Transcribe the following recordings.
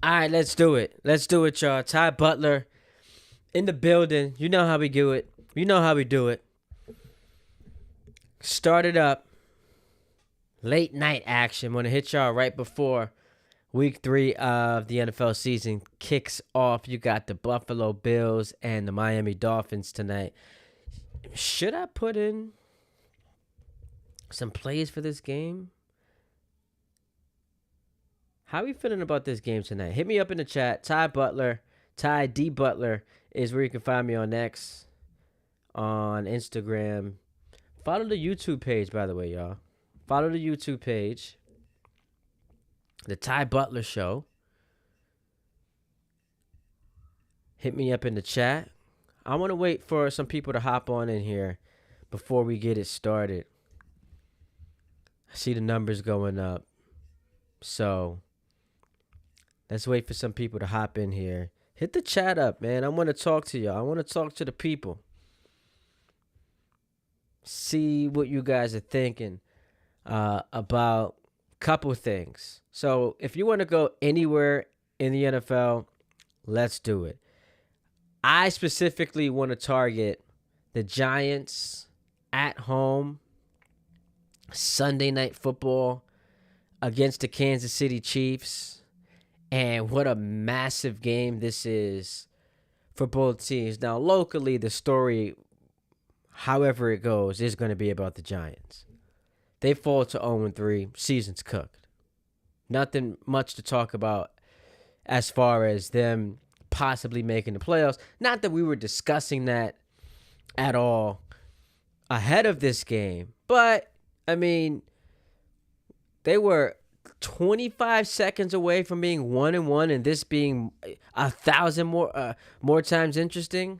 All right, let's do it. Let's do it, y'all. Ty Butler in the building. You know how we do it. You know how we do it. Started up. Late night action. Want to hit y'all right before week 3 of the NFL season kicks off. You got the Buffalo Bills and the Miami Dolphins tonight. Should I put in some plays for this game? How are we feeling about this game tonight? Hit me up in the chat. Ty Butler, Ty D Butler is where you can find me on X, on Instagram. Follow the YouTube page, by the way, y'all. Follow the YouTube page. The Ty Butler Show. Hit me up in the chat. I want to wait for some people to hop on in here before we get it started. I see the numbers going up. So let's wait for some people to hop in here. Hit the chat up, man. I want to talk to y'all. I want to talk to the people. See what you guys are thinking about a couple things. So if you want to go anywhere in the NFL, let's do it. I specifically want to target the Giants at home, Sunday Night Football against the Kansas City Chiefs. And what a massive game this is for both teams. Now, locally, the story, however it goes, is going to be about the Giants. They fall to 0-3, season's cooked. Nothing much to talk about as far as them possibly making the playoffs. Not that we were discussing that at all ahead of this game, but I mean, they were 25 seconds away from being 1-1, and this being 1,000 more times interesting.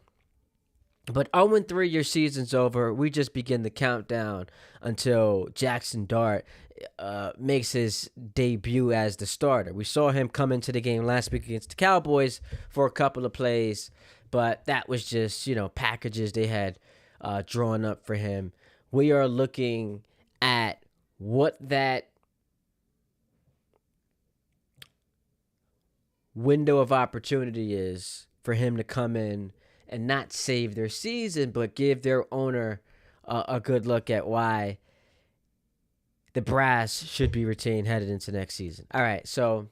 But 0-3, your season's over. We just begin the countdown until Jackson Dart makes his debut as the starter. We saw him come into the game last week against the Cowboys for a couple of plays, but that was just, packages they had drawn up for him. We are looking at what that window of opportunity is for him to come in and not save their season, but give their owner a good look at why the brass should be retained headed into next season. All right, so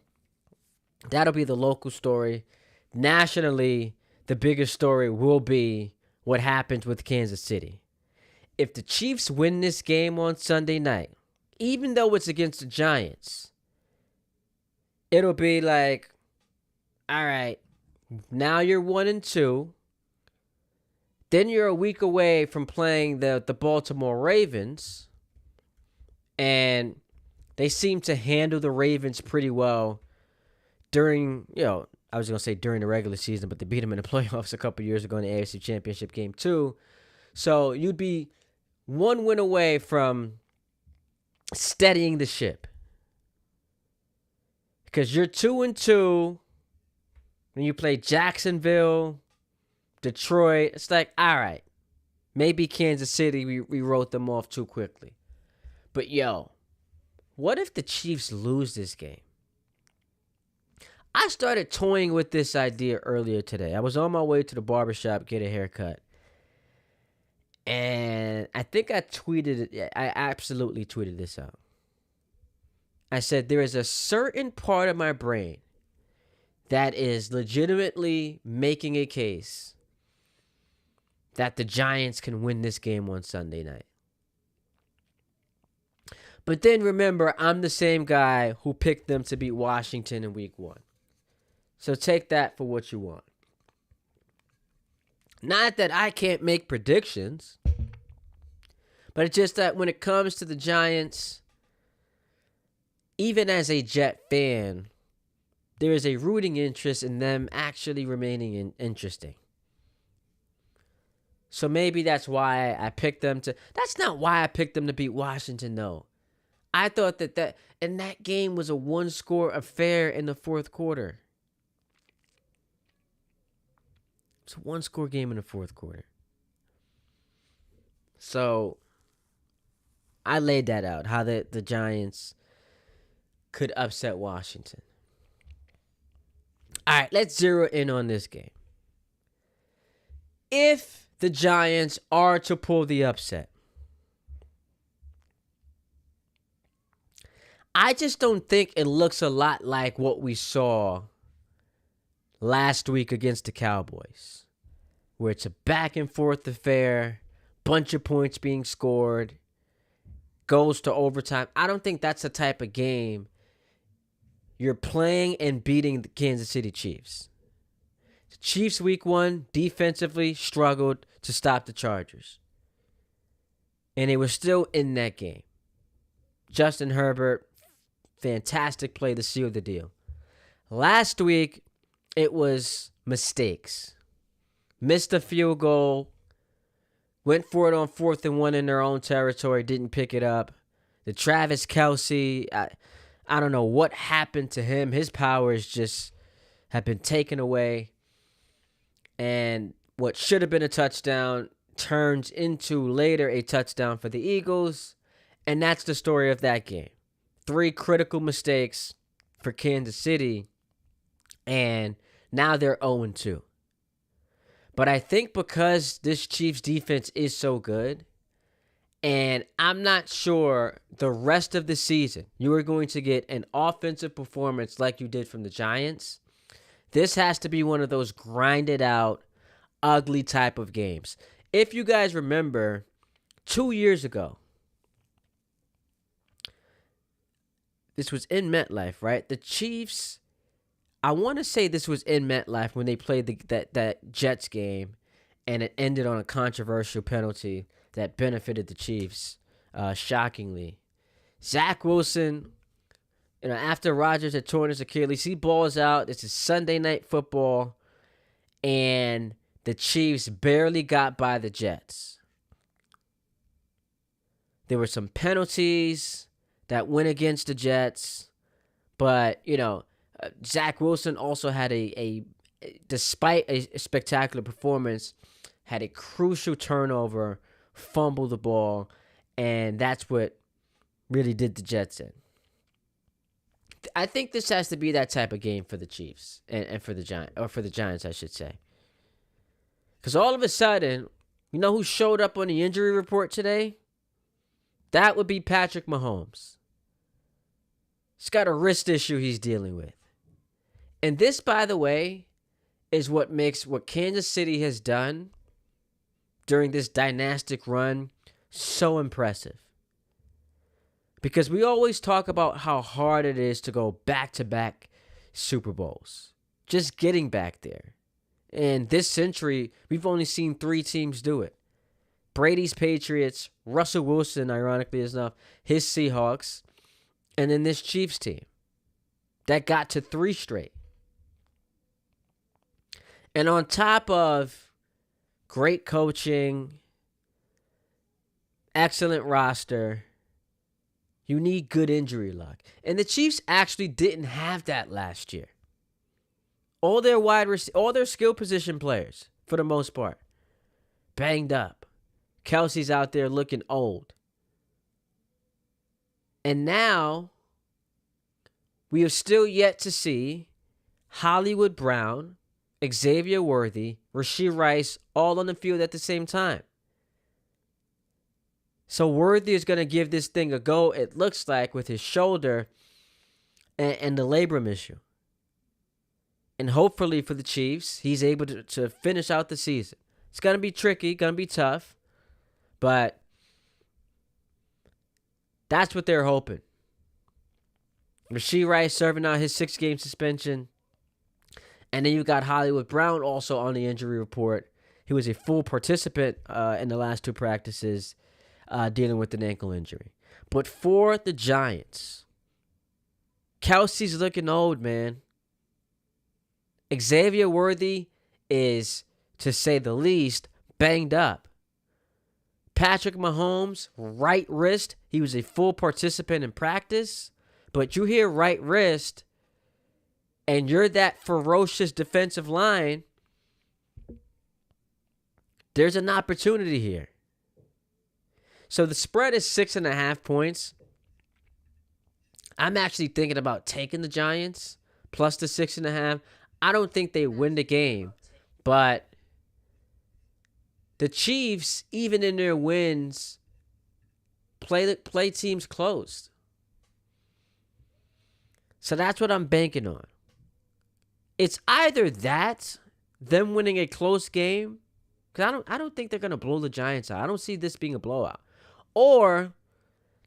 that'll be the local story. Nationally, the biggest story will be what happens with Kansas City. If the Chiefs win this game on Sunday night, even though it's against the Giants, it'll be like, all right, now you're 1-2. Then you're a week away from playing the Baltimore Ravens, and they seem to handle the Ravens pretty well during, I was going to say during the regular season, but they beat them in the playoffs a couple years ago in the AFC Championship game too. So you'd be one win away from steadying the ship, because you're 2-2 when you play Jacksonville, Detroit. It's like, all right, maybe Kansas City, we wrote them off too quickly. But what if the Chiefs lose this game? I started toying with this idea earlier today. I was on my way to the barbershop, get a haircut. And I think I tweeted it. I absolutely tweeted this out. I said, there is a certain part of my brain that is legitimately making a case that the Giants can win this game on Sunday night. But then remember, I'm the same guy who picked them to beat Washington in week 1. So take that for what you want. Not that I can't make predictions, but it's just that when it comes to the Giants, even as a Jet fan, there is a rooting interest in them actually remaining interesting. So maybe that's why I picked them to. That's not why I picked them to beat Washington, though. I thought that game was a one-score affair in the fourth quarter. It's a one-score game in the fourth quarter. So I laid that out, how the Giants could upset Washington. All right, let's zero in on this game. If the Giants are to pull the upset, I just don't think it looks a lot like what we saw last week against the Cowboys, where it's a back and forth affair, bunch of points being scored, goes to overtime. I don't think that's the type of game you're playing and beating the Kansas City Chiefs. The Chiefs week 1 defensively struggled to stop the Chargers. And they were still in that game. Justin Herbert, fantastic play to seal the deal. Last week, it was mistakes. Missed a field goal. Went for it on 4th and 1 in their own territory. Didn't pick it up. The Travis Kelce, I don't know what happened to him. His powers just have been taken away. And what should have been a touchdown turns into later a touchdown for the Eagles. And that's the story of that game. 3 critical mistakes for Kansas City. And now they're 0-2. But I think because this Chiefs defense is so good, and I'm not sure the rest of the season you are going to get an offensive performance like you did from the Giants. This has to be one of those grinded out, ugly type of games. If you guys remember, 2 years ago, this was in MetLife, right? The Chiefs, I want to say this was in MetLife when they played that Jets game, and it ended on a controversial penalty that benefited the Chiefs, shockingly. Zach Wilson, after Rodgers had torn his Achilles, he balls out. This is Sunday Night Football, and the Chiefs barely got by the Jets. There were some penalties that went against the Jets, but, Zach Wilson also had despite a spectacular performance, had a crucial turnover, fumbled the ball, and that's what really did the Jets in. I think this has to be that type of game for the Chiefs and for the Giants, I should say. Because all of a sudden, you know who showed up on the injury report today? That would be Patrick Mahomes. He's got a wrist issue he's dealing with. And this, by the way, is what makes what Kansas City has done during this dynastic run so impressive. Because we always talk about how hard it is to go back-to-back Super Bowls. Just getting back there. And this century, we've only seen 3 teams do it. Brady's Patriots, Russell Wilson, ironically enough, his Seahawks, and then this Chiefs team that got to 3 straight. And on top of great coaching, excellent roster, you need good injury luck. And the Chiefs actually didn't have that last year. All their skill position players, for the most part, banged up. Kelsey's out there looking old. And now, we have still yet to see Hollywood Brown, Xavier Worthy, Rashee Rice, all on the field at the same time. So Worthy is going to give this thing a go, it looks like, with his shoulder and the labrum issue. And hopefully for the Chiefs, he's able to finish out the season. It's going to be tricky, going to be tough, but that's what they're hoping. Rashee Rice serving out his 6-game suspension. And then you've got Hollywood Brown also on the injury report. He was a full participant in the last 2 practices dealing with an ankle injury. But for the Giants, Kelsey's looking old, man. Xavier Worthy is, to say the least, banged up. Patrick Mahomes, right wrist. He was a full participant in practice. But you hear right wrist, and you're that ferocious defensive line, there's an opportunity here. So the spread is 6.5 points. I'm actually thinking about taking the Giants plus the 6.5. I don't think they win the game, but the Chiefs, even in their wins, play teams close. So that's what I'm banking on. It's either that, them winning a close game, because I don't think they're gonna blow the Giants out. I don't see this being a blowout. Or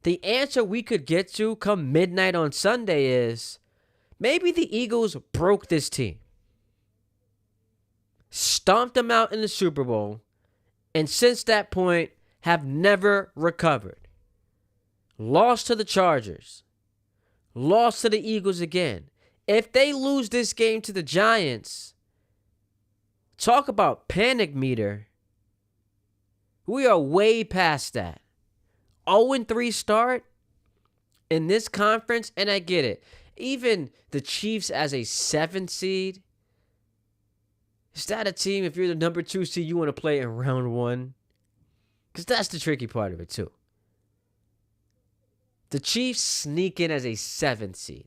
the answer we could get to come midnight on Sunday is maybe the Eagles broke this team, stomped them out in the Super Bowl, and since that point have never recovered. Lost to the Chargers. Lost to the Eagles again. If they lose this game to the Giants, talk about panic meter. We are way past that. 0-3 start in this conference, and I get it. Even the Chiefs as a 7th seed, is that a team, if you're the number 2 seed, you want to play in round 1? Because that's the tricky part of it, too. The Chiefs sneak in as a 7th seed.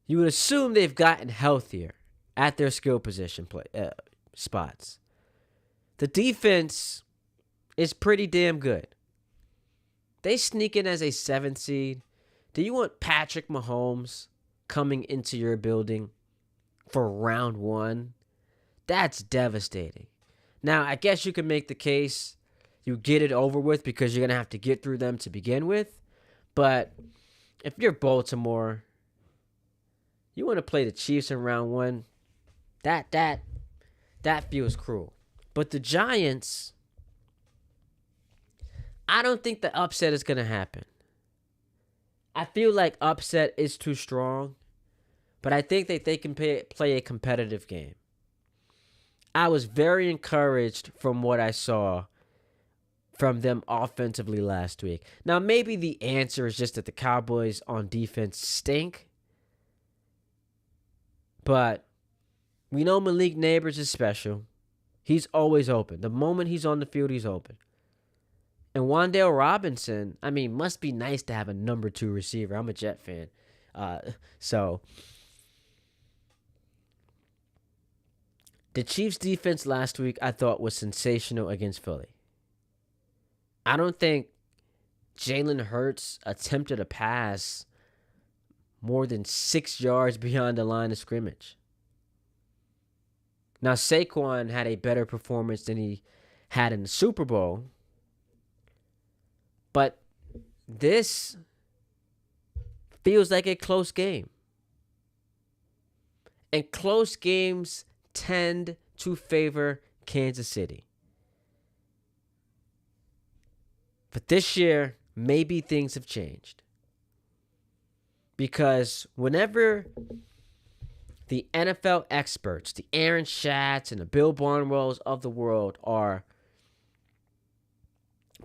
You would assume they've gotten healthier at their skill position spots. The defense is pretty damn good. They sneak in as a 7th seed. Do you want Patrick Mahomes coming into your building for round 1? That's devastating. Now, I guess you can make the case you get it over with because you're going to have to get through them to begin with. But if you're Baltimore, you want to play the Chiefs in round 1, that feels cruel. But the Giants, I don't think the upset is going to happen. I feel like upset is too strong, but I think that they can play a competitive game. I was very encouraged from what I saw from them offensively last week. Now, maybe the answer is just that the Cowboys on defense stink, but we know Malik Neighbors is special. He's always open. The moment he's on the field, he's open. And Wan'Dale Robinson, I mean, must be nice to have a number 2 receiver. I'm a Jet fan. So the Chiefs' defense last week, I thought, was sensational against Philly. I don't think Jalen Hurts attempted a pass more than 6 yards beyond the line of scrimmage. Now, Saquon had a better performance than he had in the Super Bowl, but this feels like a close game. And close games tend to favor Kansas City. But this year, maybe things have changed. Because whenever the NFL experts, the Aaron Schatz and the Bill Barnwells of the world are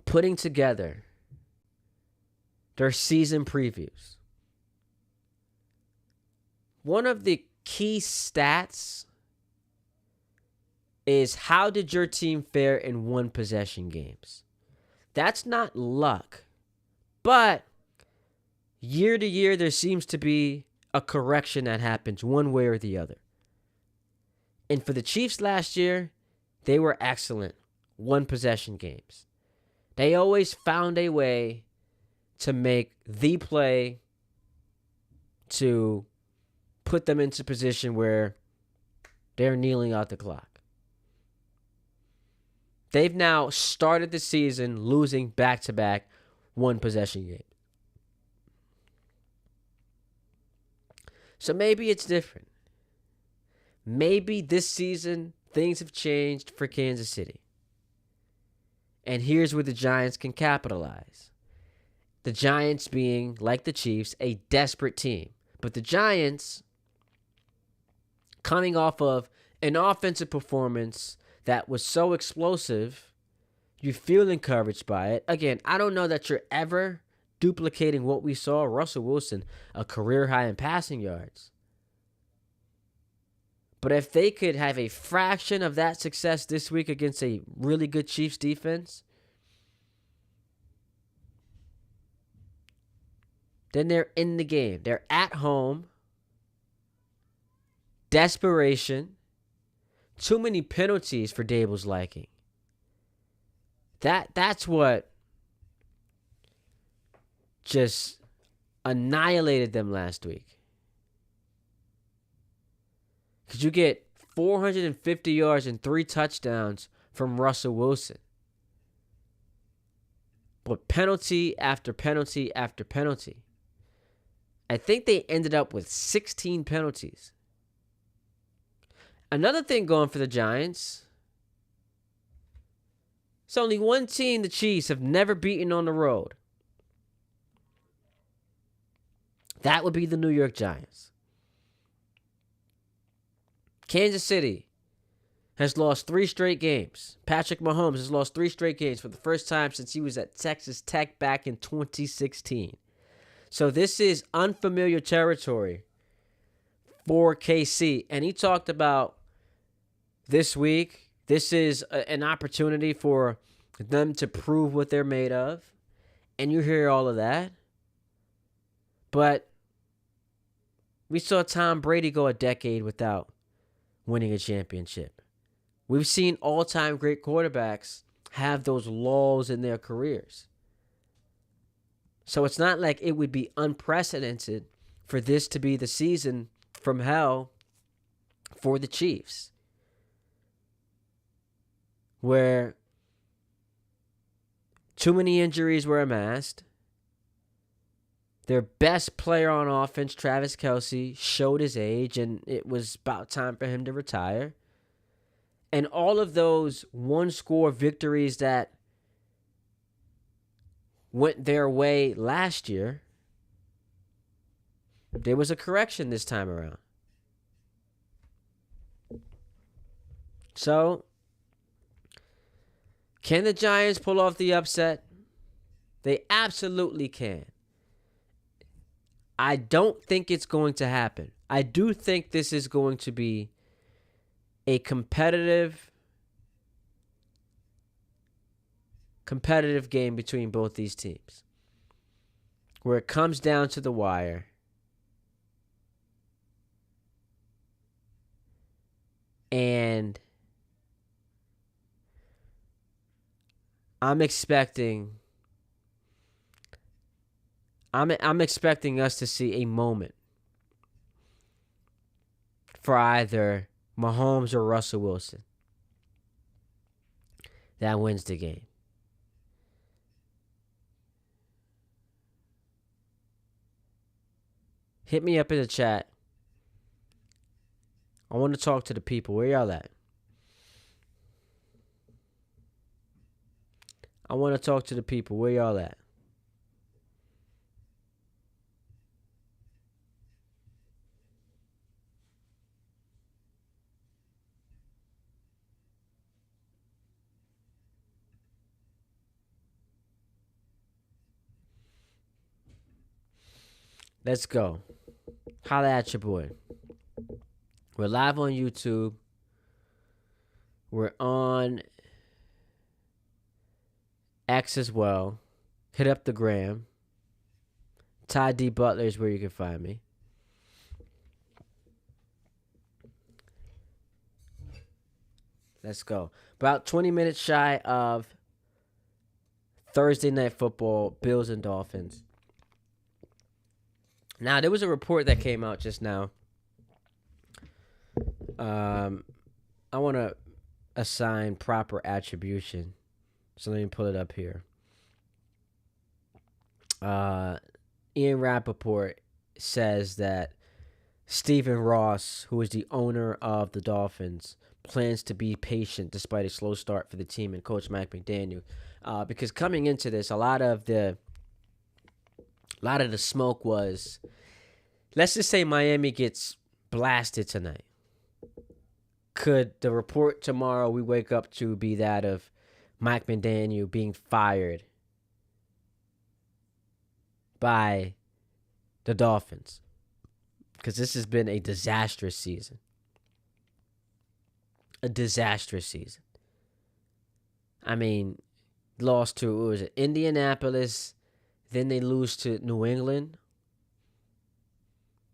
putting together their season previews, one of the key stats is how did your team fare in one possession games? That's not luck, but year to year there seems to be a correction that happens one way or the other. And for the Chiefs last year, they were excellent one possession games. They always found a way to make the play to put them into position where they're kneeling out the clock. They've now started the season losing back-to-back one-possession games. So maybe it's different. Maybe this season things have changed for Kansas City. And here's where the Giants can capitalize. The Giants being, like the Chiefs, a desperate team. But the Giants, coming off of an offensive performance that was so explosive, you feel encouraged by it. Again, I don't know that you're ever duplicating what we saw. Russell Wilson, a career high in passing yards. But if they could have a fraction of that success this week against a really good Chiefs defense, then they're in the game. They're at home. desperation, too many penalties for Dable's liking. That's what just annihilated them last week. Because you get 450 yards and 3 touchdowns from Russell Wilson. But penalty after penalty after penalty. I think they ended up with 16 penalties. Another thing going for the Giants, it's only one team the Chiefs have never beaten on the road. That would be the New York Giants. Kansas City has lost 3 straight games. Patrick Mahomes has lost 3 straight games for the first time since he was at Texas Tech back in 2016. So this is unfamiliar territory for KC. And he talked about this week, this is an opportunity for them to prove what they're made of. And you hear all of that. But we saw Tom Brady go a decade without winning a championship. We've seen all-time great quarterbacks have those lulls in their careers. So it's not like it would be unprecedented for this to be the season from hell for the Chiefs, where too many injuries were amassed. Their best player on offense, Travis Kelce, showed his age, and it was about time for him to retire. And all of those one-score victories that went their way last year, there was a correction this time around. So, can the Giants pull off the upset? They absolutely can. I don't think it's going to happen. I do think this is going to be a competitive game between both these teams, where it comes down to the wire. And I'm expecting us to see a moment for either Mahomes or Russell Wilson that wins the game. Hit me up in the chat. I want to talk to the people. Where y'all at? I want to talk to the people. Where y'all at? Let's go. Holla at your boy. We're live on YouTube. We're on X as well. Hit up the gram. Ty Butler is where you can find me. Let's go. About 20 minutes shy of Thursday Night Football, Bills and Dolphins. Now, there was a report that came out just now. I want to assign proper attribution. So let me pull it up here. Ian Rappaport says that Stephen Ross, who is the owner of the Dolphins, plans to be patient despite a slow start for the team and Coach Mike McDaniel. Because coming into this, a lot of the smoke was, let's just say Miami gets blasted tonight. Could the report tomorrow we wake up to be that of Mike McDaniel being fired by the Dolphins? Because this has been a disastrous season. A disastrous season. I mean, lost to, what was it, Indianapolis. Then they lose to New England.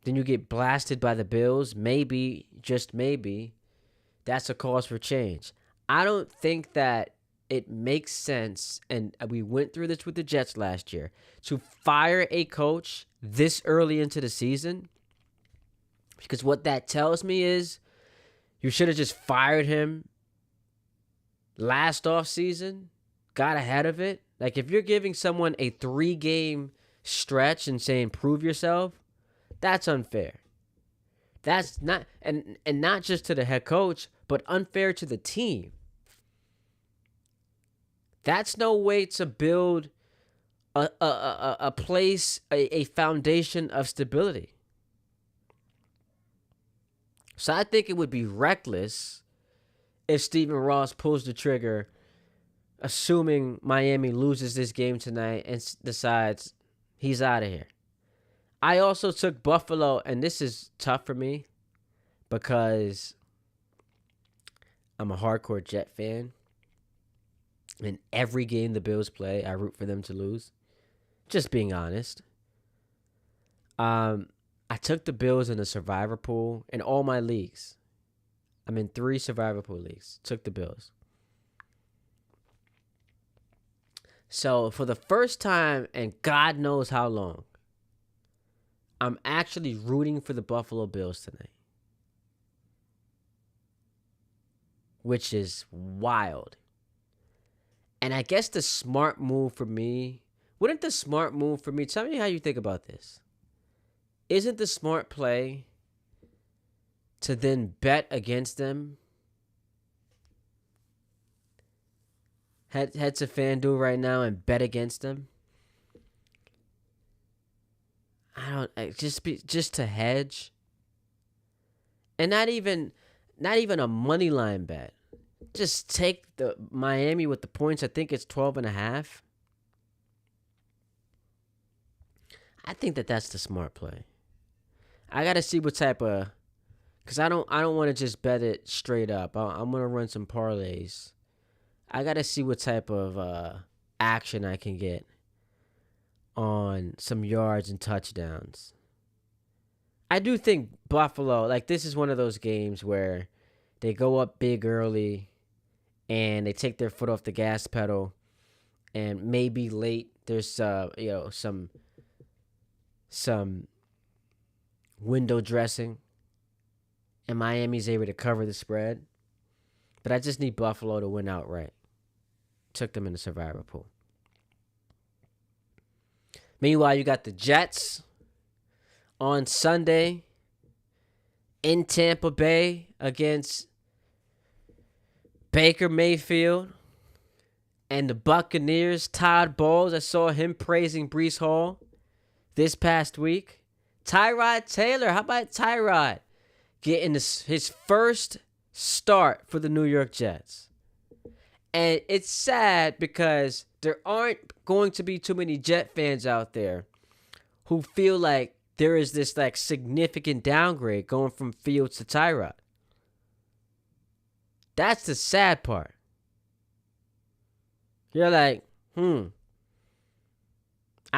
then you get blasted by the Bills, maybe, just maybe, that's a cause for change. I don't think that it makes sense, and we went through this with the Jets last year, to fire a coach this early into the season, because what that tells me is you should have just fired him last offseason, got ahead of it. Like, if you're giving someone a 3-game stretch and saying prove yourself, that's unfair. That's not, and not just to the head coach, but unfair to the team. That's no way to build a place, a foundation of stability. So I think it would be reckless if Stephen Ross pulls the trigger, assuming Miami loses this game tonight and decides he's out of here. I also took Buffalo, and this is tough for me because I'm a hardcore Jet fan. In every game the Bills play, I root for them to lose. Just being honest. I took the Bills in a survivor pool in all my leagues. I'm in 3 survivor pool leagues. Took the Bills. So for the first time, and God knows how long, I'm actually rooting for the Buffalo Bills tonight. Which is wild. And I guess the smart move for me, tell me how you think about this. Isn't the smart play to then bet against them? Head to FanDuel right now and bet against them. Just to hedge. And not even a money line bet. Just take the Miami with the points. I think it's 12.5. I think that's the smart play. I gotta see what type of, because I don't want to just bet it straight up. I'm gonna run some parlays. I gotta see what type of action I can get on some yards and touchdowns. I do think Buffalo, like, this is one of those games where they go up big early and they take their foot off the gas pedal, and maybe late there's some window dressing, and Miami's able to cover the spread. But I just need Buffalo to win outright. Took them in the survivor pool. Meanwhile, you got the Jets on Sunday in Tampa Bay against Baker Mayfield and the Buccaneers. Todd Bowles, I saw him praising Breece Hall this past week. Tyrod Taylor, how about Tyrod getting his first start for the New York Jets? And it's sad because there aren't going to be too many Jet fans out there who feel like there is this like significant downgrade going from Fields to Tyrod. That's the sad part. You're like, I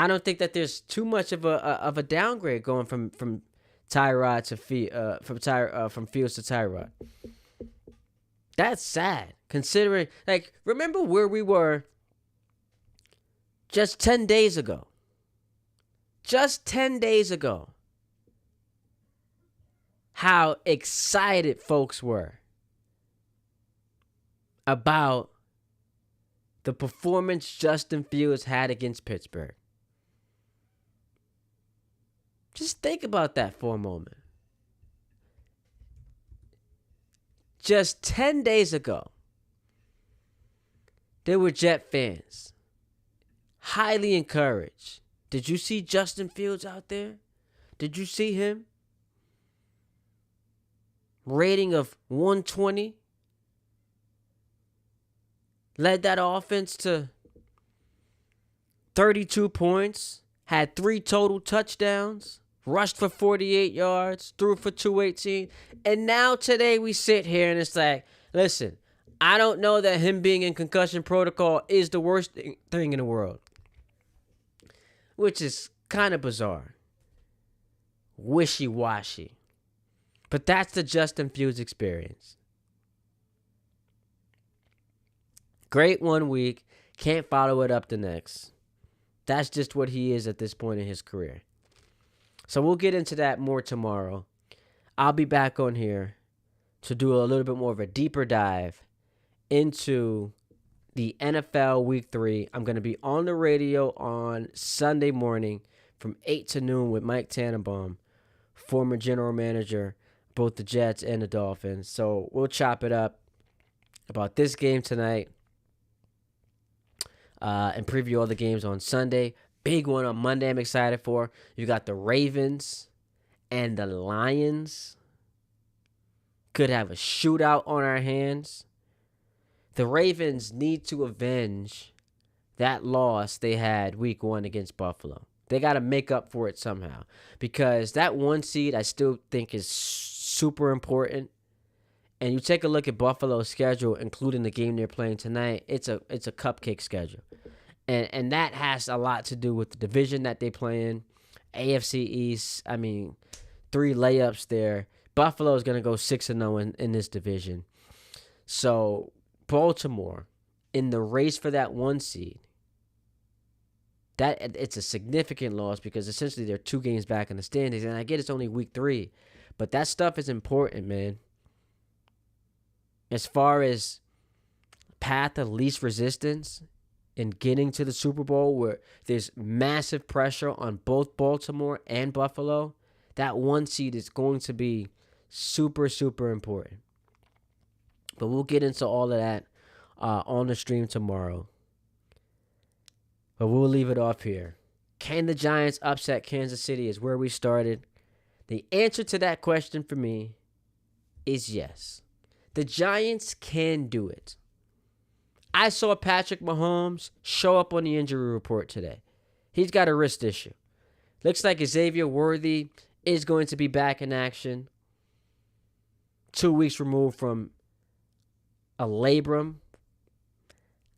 don't think that there's too much of a downgrade going from Tyrod to from Fields to Tyrod. That's sad, considering, like, remember where we were just 10 days ago. Just 10 days ago. How excited folks were about the performance Justin Fields had against Pittsburgh. Just think about that for a moment. Just 10 days ago, there were Jet fans highly encouraged. Did you see Justin Fields out there? Did you see him? Rating of 120. Led that offense to 32 points. Had 3 total touchdowns. Rushed for 48 yards. Threw for 218. And now today we sit here and it's like, listen, I don't know that him being in concussion protocol is the worst thing in the world. Which is kind of bizarre. wishy-washy. But that's the Justin Fields experience. Great one week, can't follow it up the next. That's just what he is at this point in his career. So we'll get into that more tomorrow. I'll be back on here to do a little bit more of a deeper dive into the NFL Week 3. I'm going to be on the radio on Sunday morning from 8 to noon with Mike Tannenbaum, former general manager, both the Jets and the Dolphins. So we'll chop it up about this game tonight and preview all the games on Sunday. Big one on Monday I'm excited for. You got the Ravens and the Lions. Could have a shootout on our hands. The Ravens need to avenge that loss they had week 1 against Buffalo. They got to make up for it somehow. Because that 1 seed I still think is super important. And you take a look at Buffalo's schedule, including the game they're playing tonight, it's a cupcake schedule. And that has a lot to do with the division that they play in. AFC East, 3 layups there. Buffalo is going to go 6-0 in this division. So Baltimore, in the race for that 1 seed, it's a significant loss because essentially they're 2 games back in the standings. And I get it's only week 3, but that stuff is important, man. As far as path of least resistance in getting to the Super Bowl, where there's massive pressure on both Baltimore and Buffalo, that 1 seed is going to be super, super important. But we'll get into all of that on the stream tomorrow. But we'll leave it off here. Can the Giants upset Kansas City is where we started. The answer to that question for me is yes. The Giants can do it. I saw Patrick Mahomes show up on the injury report today. He's got a wrist issue. Looks like Xavier Worthy is going to be back in action. 2 weeks removed from a labrum.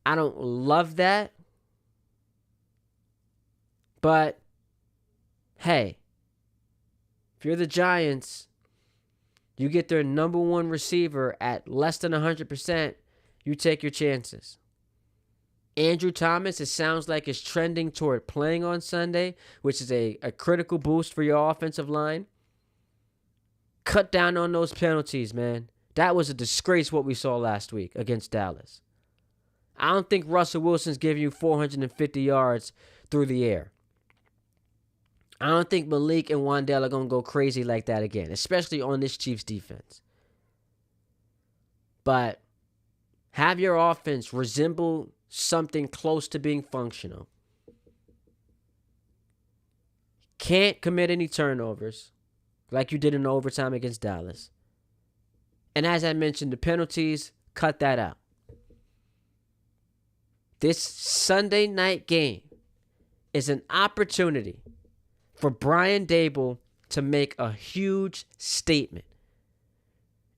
I don't love that. But, hey, if you're the Giants, you get their number 1 receiver at less than 100%, you take your chances. Andrew Thomas, it sounds like, is trending toward playing on Sunday, which is a critical boost for your offensive line. Cut down on those penalties, man. That was a disgrace what we saw last week against Dallas. I don't think Russell Wilson's giving you 450 yards through the air. I don't think Malik and Wandale are going to go crazy like that again, especially on this Chiefs defense. But have your offense resemble something close to being functional. Can't commit any turnovers like you did in overtime against Dallas. And as I mentioned, the penalties, cut that out. This Sunday night game is an opportunity for Brian Daboll to make a huge statement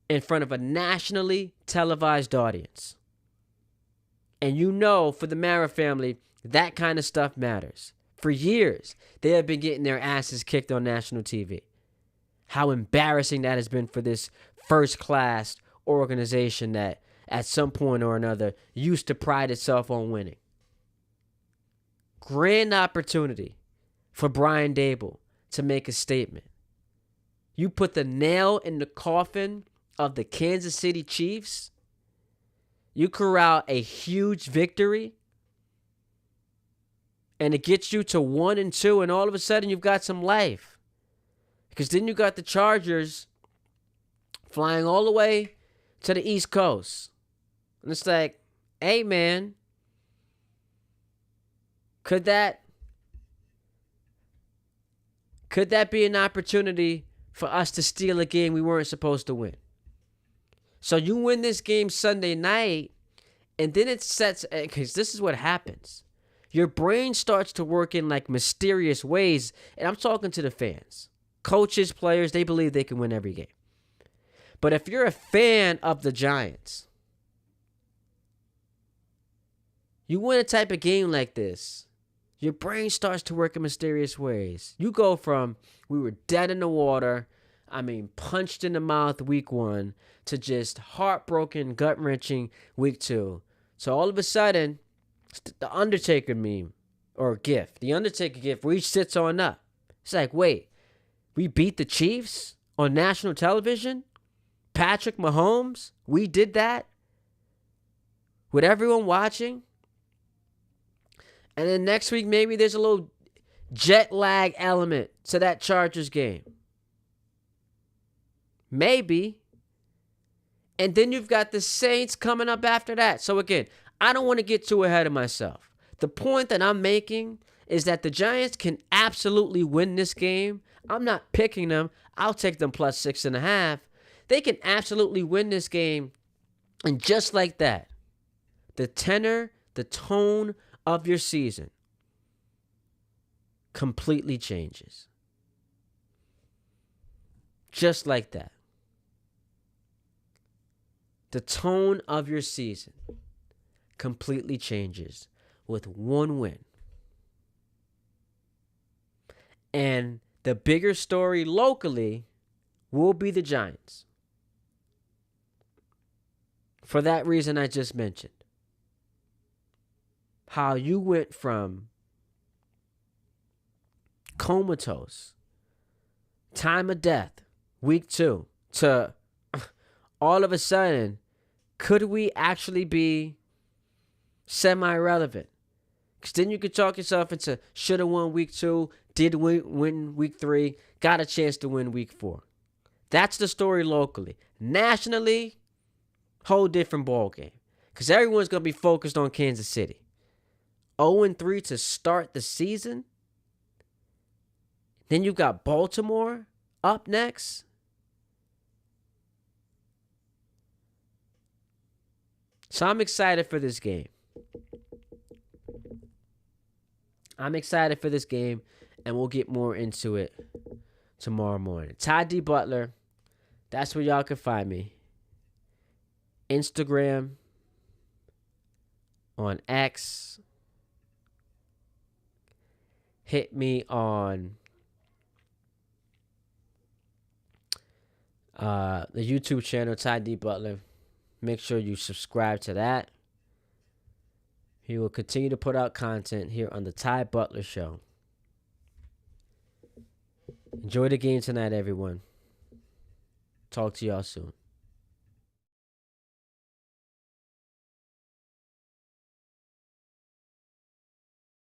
in front of a nationally televised audience. And you know, for the Mara family, that kind of stuff matters. For years, they have been getting their asses kicked on national TV. How embarrassing that has been for this first-class organization that at some point or another used to pride itself on winning. Grand opportunity for Brian Daboll to make a statement. You put the nail in the coffin of the Kansas City Chiefs. You corral a huge victory. And it gets you to 1-2, and all of a sudden you've got some life. Because then you got the Chargers flying all the way to the East Coast. And it's like, hey, man, could that be an opportunity for us to steal a game we weren't supposed to win? So you win this game Sunday night, and then it sets, because this is what happens. Your brain starts to work in like mysterious ways, and I'm talking to the fans. Coaches, players, they believe they can win every game. But if you're a fan of the Giants, you win a type of game like this, Your brain starts to work in mysterious ways. You go from we were dead in the water, punched in the mouth week 1, to just heartbroken, gut-wrenching week 2. So all of a sudden, the Undertaker meme or gif, the Undertaker gif where he sits on up. It's like, wait, we beat the Chiefs on national television? Patrick Mahomes? We did that? With everyone watching? And then next week, maybe there's a little jet lag element to that Chargers game. Maybe. And then you've got the Saints coming up after that. So again, I don't want to get too ahead of myself. The point that I'm making is that the Giants can absolutely win this game. I'm not picking them. I'll take them plus 6.5. They can absolutely win this game. And just like that, the tenor, the tone of your season completely changes. Just like that. The tone of your season completely changes with one win. And the bigger story locally will be the Giants. For that reason I just mentioned. How you went from comatose, time of death, week 2, to all of a sudden, could we actually be semi-relevant? Because then you could talk yourself into should have won week 2, did win week 3, got a chance to win week 4. That's the story locally. Nationally, whole different ballgame. Because everyone's going to be focused on Kansas City. 0-3 to start the season. Then you've got Baltimore up next. So I'm excited for this game. And we'll get more into it tomorrow morning. Ty Butler, that's where y'all can find me. Instagram, on X. Hit me on the YouTube channel, Ty Butler. Make sure you subscribe to that. He will continue to put out content here on the Ty Butler Show. Enjoy the game tonight, everyone. Talk to y'all soon.